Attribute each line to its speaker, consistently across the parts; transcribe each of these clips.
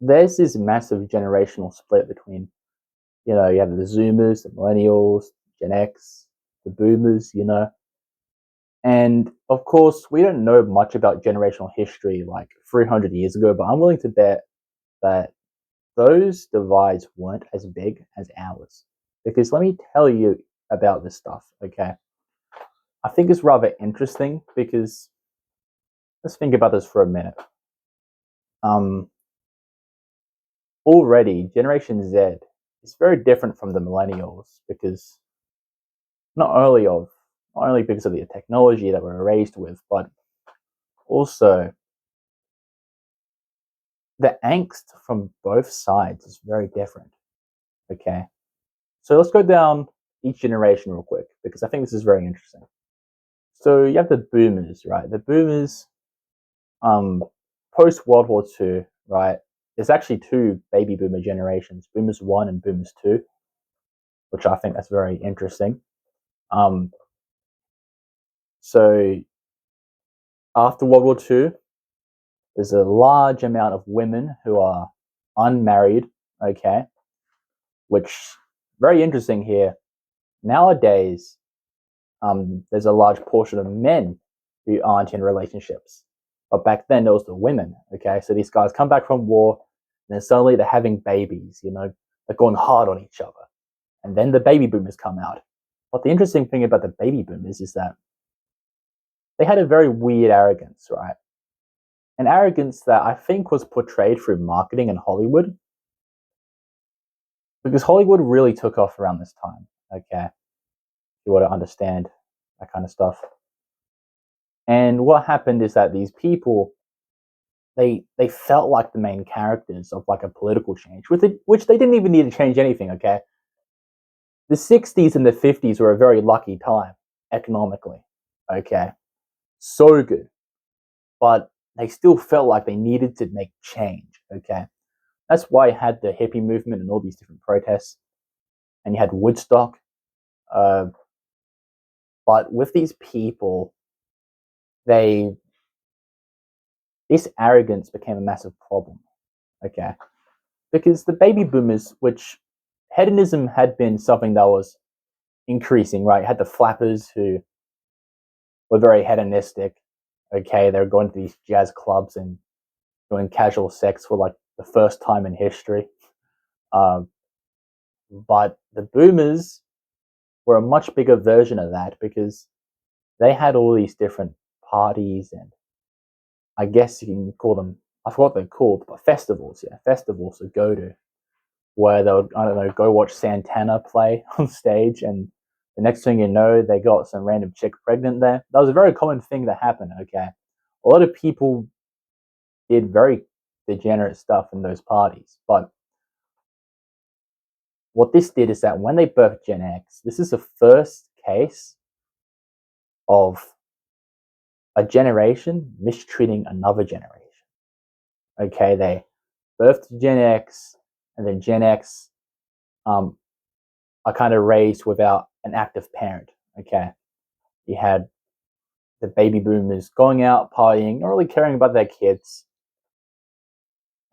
Speaker 1: there's this massive generational split between, you have the Zoomers, the Millennials, Gen X, the Boomers, and of course, we don't know much about generational history like 300 years ago, but I'm willing to bet that those divides weren't as big as ours. Because let me tell you about this stuff, okay? I think it's rather interesting because let's think about this for a minute. Um, Already, Generation Z is very different from the millennials because not only of not only because of the technology that we're raised with, but also the angst from both sides is very different. Okay, so let's go down each generation real quick because I think this is very interesting. So you have the boomers, right? The boomers, um, post World War II, right? There's actually two baby boomer generations, boomers one and boomers two, which I think that's very interesting. Um, so after World War II, there's a large amount of women who are unmarried, okay, which very interesting here. Nowadays, there's a large portion of men who aren't in relationships. But back then, there was the women, okay? So these guys come back from war, and then suddenly they're having babies, they're going hard on each other. And then the baby boomers come out. But the interesting thing about the baby boomers is that they had a very weird arrogance, right? An arrogance that I think was portrayed through marketing and Hollywood, because Hollywood really took off around this time, okay? If you want to understand that kind of stuff. And what happened is that these people, they felt like the main characters of like a political change, which they didn't even need to change anything. Okay, the '60s and the '50s were a very lucky time economically. Okay, so good, but they still felt like they needed to make change. Okay, that's why you had the hippie movement and all these different protests, and you had Woodstock. Uh, but with these people, they this arrogance became a massive problem. Okay, because the baby boomers, which hedonism had been something that was increasing, right? You had the flappers who were very hedonistic. Okay, they were going to these jazz clubs and doing casual sex for like the first time in history. Um, but the boomers were a much bigger version of that because they had all these different parties and I guess you can call them, I forgot what they're called, but festivals, yeah, festivals to go to where they would, I don't know, go watch Santana play on stage, and the next thing you know, they got some random chick pregnant there. That was a very common thing that happened, okay? A lot of people did very degenerate stuff in those parties, but what this did is that when they birthed Gen X, this is the first case of a generation mistreating another generation. Okay, they birthed Gen X, and then Gen X um, are kind of raised without an active parent. Okay, you had the baby boomers going out partying, not really caring about their kids,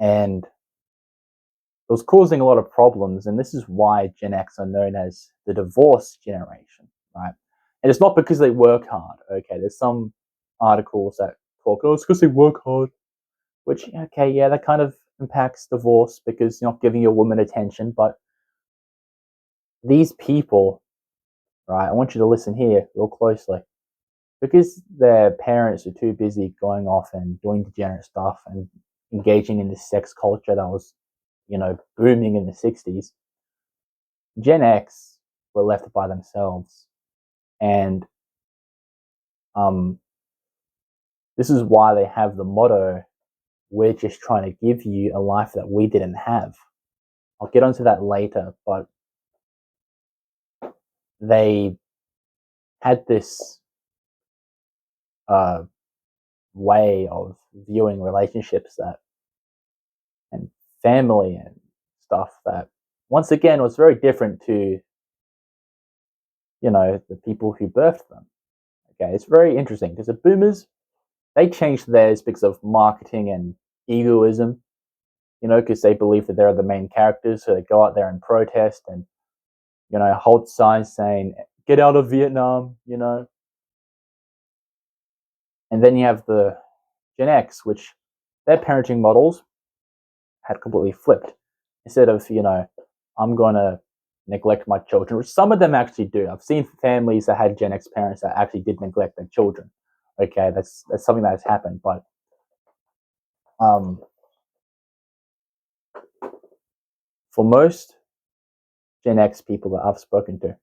Speaker 1: and it was causing a lot of problems. And this is why Gen X are known as the divorce generation, right? And it's not because they work hard. Okay, there's some articles that talk, oh, it's because they work hard, which okay, yeah, that kind of impacts divorce because you're not giving your woman attention. But these people, right? I want you to listen here real closely because their parents are too busy going off and doing degenerate stuff and engaging in this sex culture that was, booming in the '60s. Gen X were left by themselves, and um, this is why they have the motto: "We're just trying to give you a life that we didn't have." I'll get onto that later, but they had this uh, way of viewing relationships that and family and stuff that once again was very different to the people who birthed them. Okay, it's very interesting because the boomers they changed theirs because of marketing and egoism, because they believe that they're the main characters, so they go out there and protest and, hold signs saying, get out of Vietnam. And then you have the Gen X, which their parenting models had completely flipped. Instead of, I'm going to neglect my children, which some of them actually do. I've seen families that had Gen X parents that actually did neglect their children. Okay, that's something that has happened. But for most Gen X people that I've spoken to,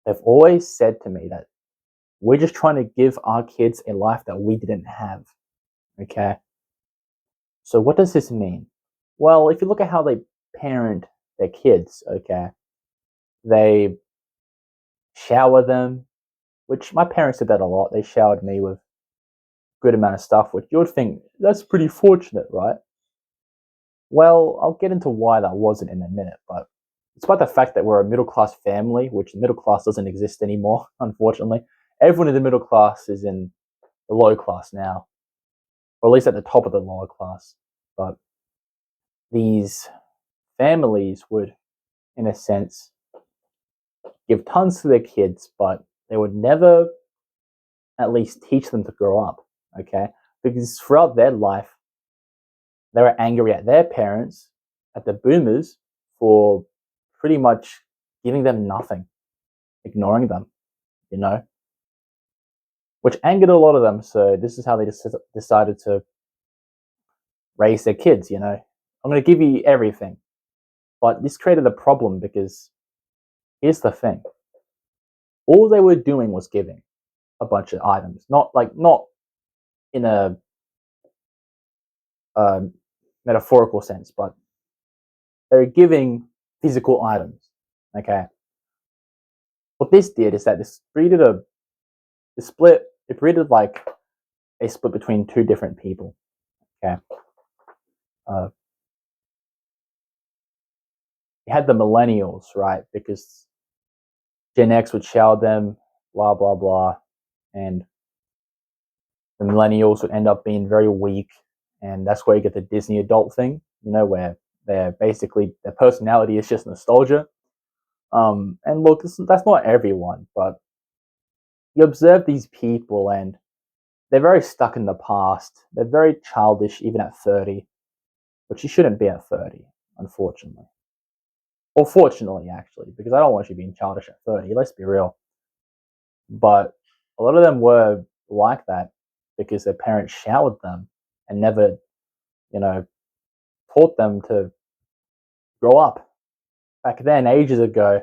Speaker 1: they've always said to me that we're just trying to give our kids a life that we didn't have. Okay. So what does this mean? Well, if you look at how they parent their kids, okay, they shower them, which my parents did that a lot. They showered me with a good amount of stuff, which you would think that's pretty fortunate, right? Well, I'll get into why that wasn't in a minute, but despite the fact that we're a middle class family, which the middle class doesn't exist anymore, unfortunately, everyone in the middle class is in the low class now, or at least at the top of the lower class. But these families would, in a sense, give tons to their kids, but they would never at least teach them to grow up, okay? Because throughout their life, they were angry at their parents, at the boomers, for pretty much giving them nothing, ignoring them, which angered a lot of them. So this is how they decided to raise their kids, I'm going to give you everything. But this created a problem because here's the thing. All they were doing was giving a bunch of items, not in a metaphorical sense, but they're giving physical items. Okay. What this did is that this breeded a split. It breeded like a split between two different people. Okay. You had the millennials, right? Because Gen X would shower them, blah blah blah, and the millennials would end up being very weak, and that's where you get the Disney adult thing, where they're basically their personality is just nostalgia. And look, that's not everyone, but you observe these people, and they're very stuck in the past. They're very childish, even at 30, but you shouldn't be at 30, unfortunately. Or fortunately, actually, because I don't want you being childish at 30. Let's be real. But a lot of them were like that because their parents showered them and never, taught them to grow up. Back then, ages ago,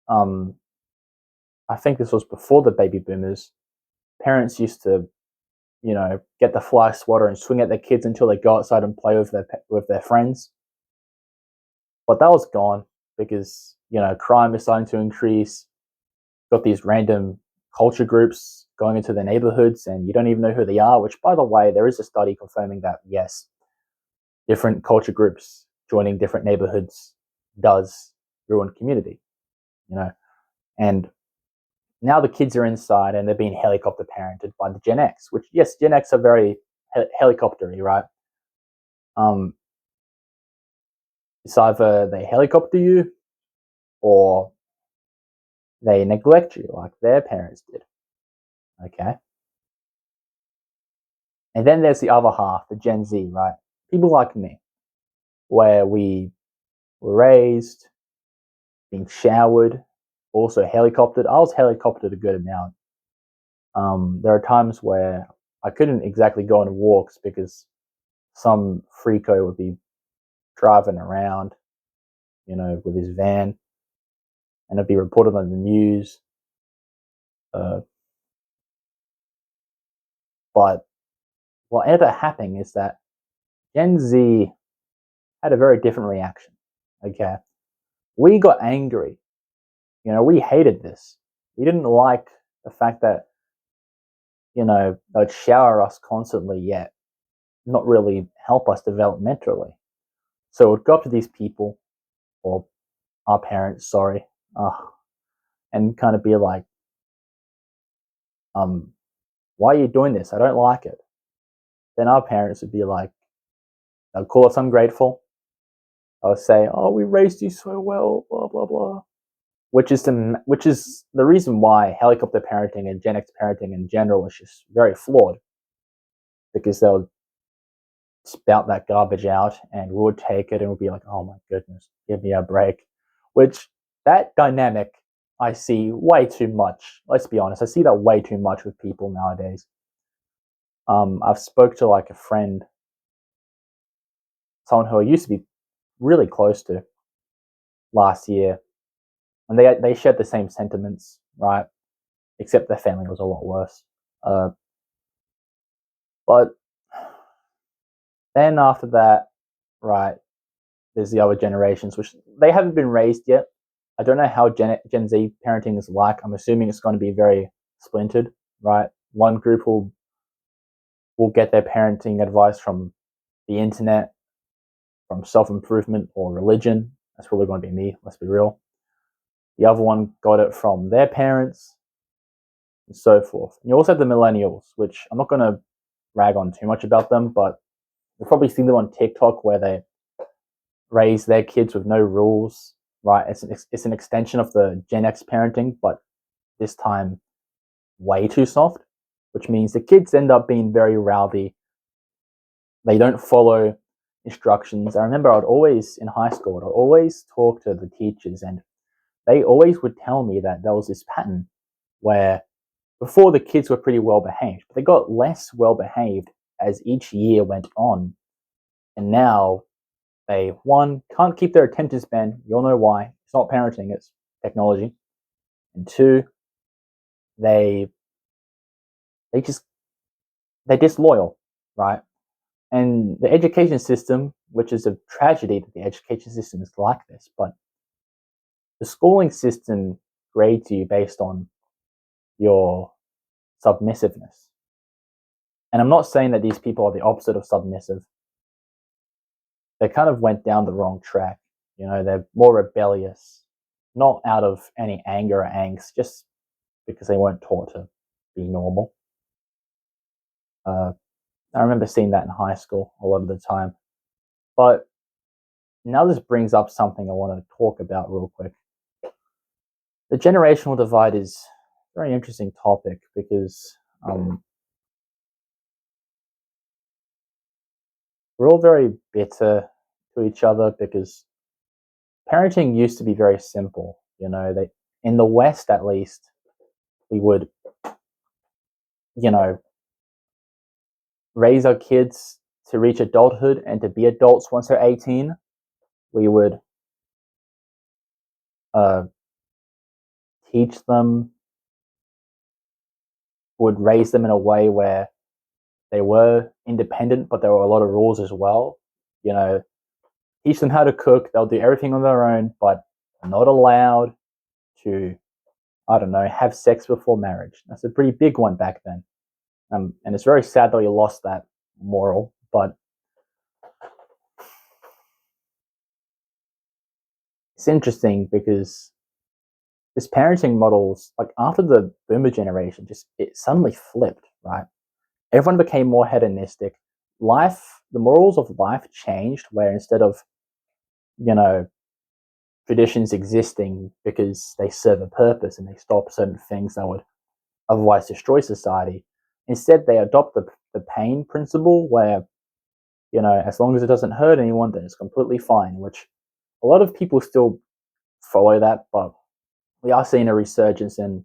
Speaker 1: I think this was before the baby boomers, parents used to, get the fly swatter and swing at their kids until they go outside and play with their friends. But that was gone because, crime is starting to increase. Got these random culture groups going into the neighborhoods and you don't even know who they are, which, by the way, there is a study confirming that, yes, different culture groups joining different neighborhoods does ruin community, and now the kids are inside and they're being helicopter parented by the Gen X, which, yes, Gen X are very helicoptery, right? It's either they helicopter you or they neglect you like their parents did. Okay. And then there's the other half, the Gen Z, right? People like me, where we were raised, being showered, also helicoptered. I was helicoptered a good amount. There are times where I couldn't exactly go on walks because some freako would be driving around, with his van, and it'd be reported on the news. But what ended up happening is that Gen Z had a very different reaction. Okay, we got angry. We hated this. We didn't like the fact that they'd shower us constantly, yet not really help us developmentally. So it would go up to these people, or our parents, sorry, and kind of be like, why are you doing this? I don't like it. then our parents would be like, they'll call us ungrateful. They'll say, "Oh, we raised you so well," blah blah blah. Which is the reason why helicopter parenting and Gen X parenting in general is just very flawed, because they'll spout that garbage out and we would take it and we'd be like, "Oh my goodness, give me a break." Which, that dynamic I see way too much. Let's be honest, I see that way too much with people nowadays. I've spoke to like a friend, someone who I used to be really close to last year, and they shared the same sentiments, right? Except their family was a lot worse. But then after that, right, there's the other generations, which they haven't been raised yet. I don't know how Gen Z parenting is like. I'm assuming it's going to be very splintered, right? One group will get their parenting advice from the internet, from self improvement or religion. That's probably going to be me. Let's be real. The other one got it from their parents, and so forth. And you also have the millennials, which I'm not going to rag on too much about them, but you've probably seen them on TikTok where they raise their kids with no rules, right? It's an extension of the Gen X parenting, but this time way too soft, which means the kids end up being very rowdy. They don't follow instructions. I remember I'd always, in high school, I'd always talk to the teachers, and they always would tell me that there was this pattern where before the kids were pretty well behaved, but they got less well behaved as each year went on. And now they, one, can't keep their attention span. You'll know why. It's not parenting, it's technology. And two, they they just they're disloyal, right? And the education system, which is a tragedy that the education system is like this, but the schooling system grades you based on your submissiveness. And I'm not saying that these people are the opposite of submissive. They kind of went down the wrong track. You know, they're more rebellious, not out of any anger or angst, just because they weren't taught to be normal. I remember seeing that in high school a lot of the time. But now this brings up something I want to talk about real quick. The generational divide is a very interesting topic because we're all very bitter to each other because parenting used to be very simple. You know, they, in the West at least, we would, you know, raise our kids to reach adulthood and to be adults once they're 18. We would uh, teach them, would raise them in a way where they were independent, but there were a lot of rules as well. You know, teach them how to cook. They'll do everything on their own, but not allowed to, I don't know, have sex before marriage. That's a pretty big one back then. And it's very sad that we lost that moral, but it's interesting because this parenting models, like after the boomer generation, just it suddenly flipped, right? Everyone became more hedonistic. Life, the morals of life changed, where instead of, you know, traditions existing because they serve a purpose and they stop certain things that would otherwise destroy society, instead they adopt the pain principle where, you know, as long as it doesn't hurt anyone, then it's completely fine, which a lot of people still follow that, but we are seeing a resurgence in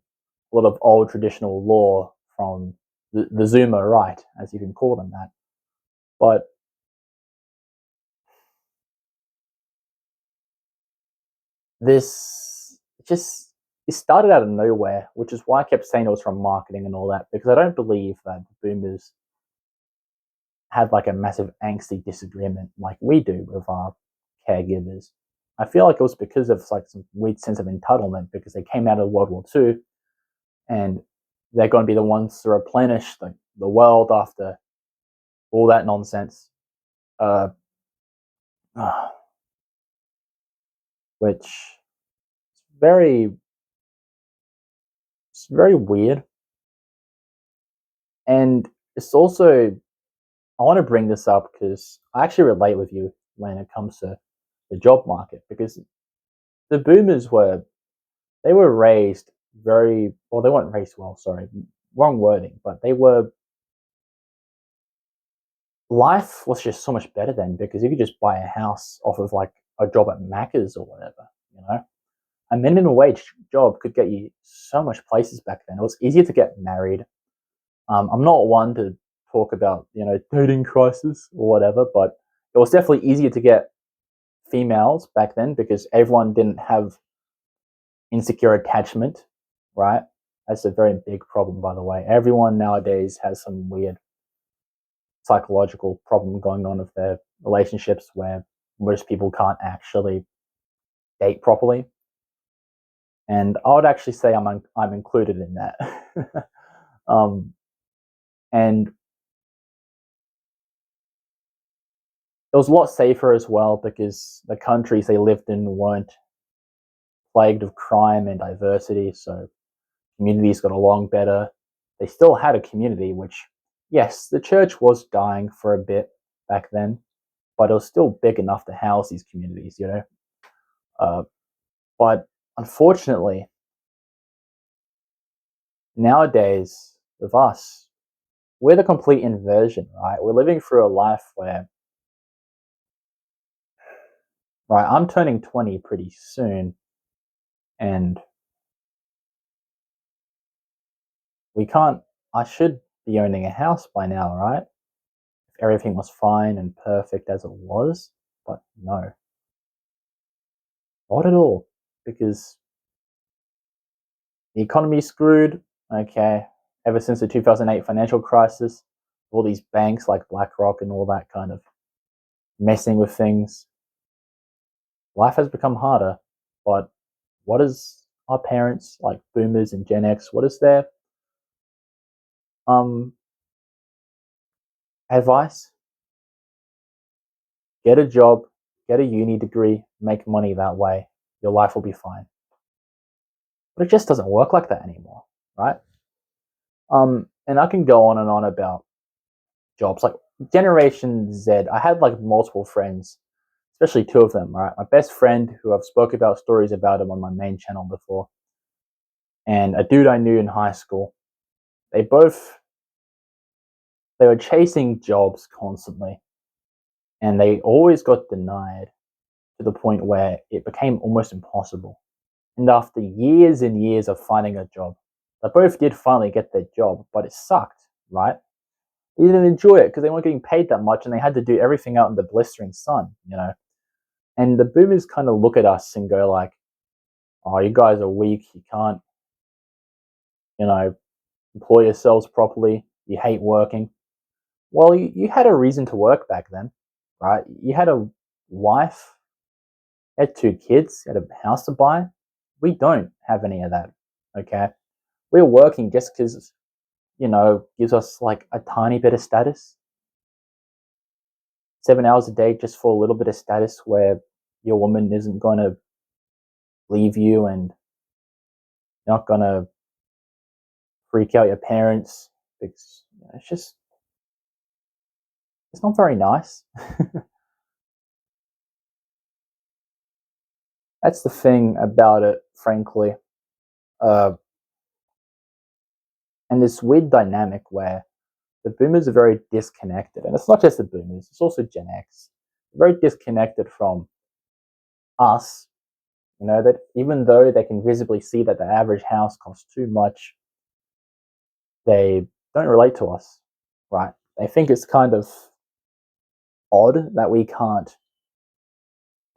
Speaker 1: a lot of old traditional law from the Zoomer right, as you can call them that. But this just it started out of nowhere, which is why I kept saying it was from marketing and all that, because I don't believe that boomers had like a massive angsty disagreement like we do with our caregivers. I feel like it was because of like some weird sense of entitlement because they came out of World War II and they're going to be the ones to replenish the world after all that nonsense. Uh, which very it's very weird, and it's also I want to bring this up because I actually relate with you when it comes to the job market, because the boomers they were raised very well. They weren't raised well. Sorry, wrong wording. But they were. Life was just so much better then, because you could just buy a house off of like a job at Macca's or whatever. A minimum wage job could get you so much places back then. It was easier to get married. I'm not one to talk about dating crisis or whatever, but it was definitely easier to get females back then because everyone didn't have insecure attachment, right? That's a very big problem, by the way. Everyone nowadays has some weird psychological problem going on with their relationships where most people can't actually date properly. And I would actually say I'm included in that. And it was a lot safer as well because the countries they lived in weren't plagued of crime and diversity, so communities got along better. They still had a community, which, yes, the church was dying for a bit back then, but it was still big enough to house these communities. But unfortunately, nowadays, with us, we're the complete inversion, right? We're living through a life where, right, I'm turning 20 pretty soon, and I should be owning a house by now, right? If everything was fine and perfect as it was, but no, not at all, because the economy's screwed, okay, ever since the 2008 financial crisis, all these banks like BlackRock and all that kind of messing with things. Life has become harder, but what is our parents, like boomers and Gen X, what is their um advice? Get a job, get a uni degree, make money that way. Your life will be fine. But it just doesn't work like that anymore, right? And I can go on and on about jobs like Generation Z. I had like multiple friends, especially two of them, right? My best friend, who I've spoke about stories about him on my main channel before, and a dude I knew in high school. They both they were chasing jobs constantly, and they always got denied to the point where it became almost impossible. And after years and years of finding a job, they both did finally get their job, but it sucked, right? They didn't enjoy it because they weren't getting paid that much and they had to do everything out in the blistering sun. And the boomers kind of look at us and go like, oh, you guys are weak. You can't, you know, employ yourselves properly. You hate working. Well, you had a reason to work back then, right? You had a wife, you had two kids, you had a house to buy. We don't have any of that, okay? We're working just because, gives us like a tiny bit of status. 7 hours a day just for a little bit of status where your woman isn't going to leave you and not going to freak out your parents. It's not very nice. That's the thing about it, frankly. Uh, and this weird dynamic where the boomers are very disconnected, and it's not just the boomers; it's also Gen X. Very disconnected from us. That even though they can visibly see that the average house costs too much, they don't relate to us, right? They think it's kind of odd that we can't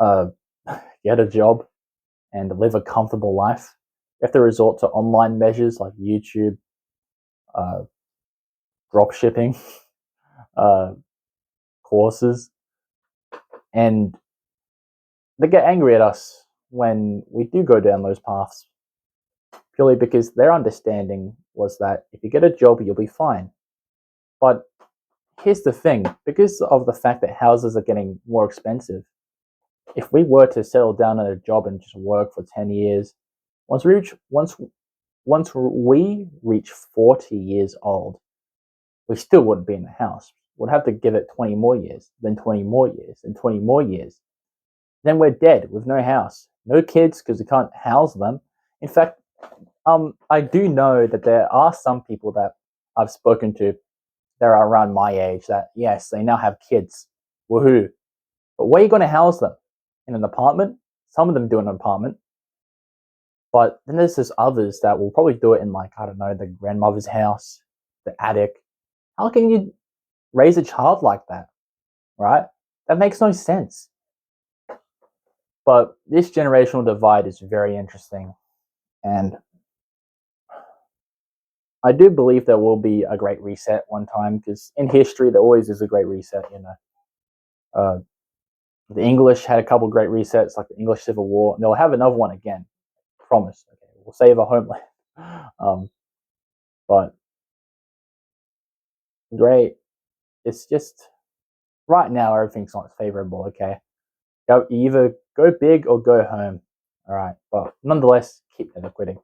Speaker 1: uh, get a job and live a comfortable life. We have to resort to online measures like YouTube, uh, drop shipping, uh, courses, and they get angry at us when we do go down those paths, purely because their understanding was that if you get a job, you'll be fine. But here's the thing, because of the fact that houses are getting more expensive, if we were to settle down at a job and just work for 10 years, once we reach 40 years old, we still wouldn't be in the house, We'd have to give it 20 more years, then 20 more years, and 20 more years. Then we're dead with no house, no kids because we can't house them. In fact, I do know that there are some people that I've spoken to that are around my age that, yes, they now have kids. Woohoo. But where are you going to house them? In an apartment? Some of them do an apartment. But then there's just others that will probably do it in, like, I don't know, the grandmother's house, the attic. How can you raise a child like that? Right? That makes no sense. But this generational divide is very interesting. And I do believe there will be a great reset one time, because in history there always is a great reset. The English had a couple great resets, like the English Civil War, and they'll have another one again. Promise. Okay, we'll save our homeland. But great. It's just right now everything's not favorable. Okay, you either go big or go home. All right, but nonetheless, keep never quitting.